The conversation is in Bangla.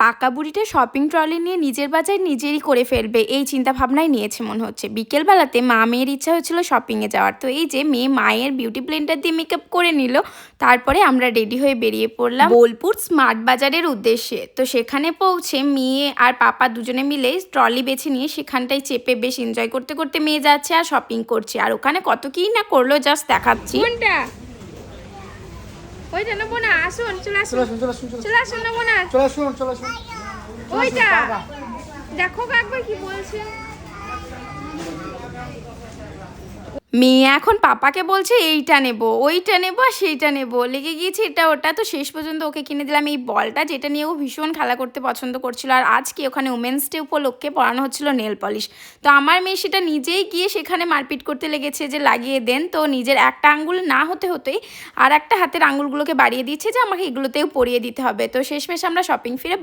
পাকা বুড়িটা শপিং ট্রলি নিয়ে নিজের বাজার নিজেরই করে ফেলবে এই চিন্তা ভাবনাই নিয়েছে মনে হচ্ছে। বিকেলবেলাতে মা মেয়ের ইচ্ছা হচ্ছিল শপিংয়ে যাওয়ার, তো এই যে মেয়ে মায়ের বিউটি ব্লেন্ডার দিয়ে মেকআপ করে নিল। তারপরে আমরা রেডি হয়ে বেরিয়ে পড়লাম বোলপুর স্মার্ট বাজারের উদ্দেশ্যে। তো সেখানে পৌঁছে মেয়ে আর পাপা দুজনে মিলে ট্রলি বেছে নিয়ে সেখানটায় চেপে বেশ এনজয় করতে করতে মেয়ে যাচ্ছে আর শপিং করছে, আর ওখানে কত কি না করলো জাস্ট দেখাচ্ছি। ওইটা নেবো না, আসুন চলে আসুন চলে আসুন, নেবো না চলে আসুন ওইটা দেখো একবার কি বলছে। মেয়ে এখন পাপাকে বলছে এইটা নেব ওইটা নেব আর সেইটা নেব, লেগে গিয়েছে এটা ওটা। তো শেষ পর্যন্ত ওকে কিনে দিলাম এই বলটা, যেটা নিয়ে ও ভীষণ খেলা করতে পছন্দ করছিল। আর আজকে ওখানে উমেন্স ডে উপলক্ষে পরানো হচ্ছিল নেল পলিশ। তো আমার মেয়ে সেটা নিজেই গিয়ে সেখানে মারপিট করতে লেগেছে যে লাগিয়ে দেন। তো নিজের একটা আঙ্গুল না হতেই আর একটা হাতের আঙ্গুলগুলোকে বাড়িয়ে দিচ্ছে যে আমাকে এগুলোতেও পরিয়ে দিতে হবে। তো শেষমেশ আমরা শপিং ফিরে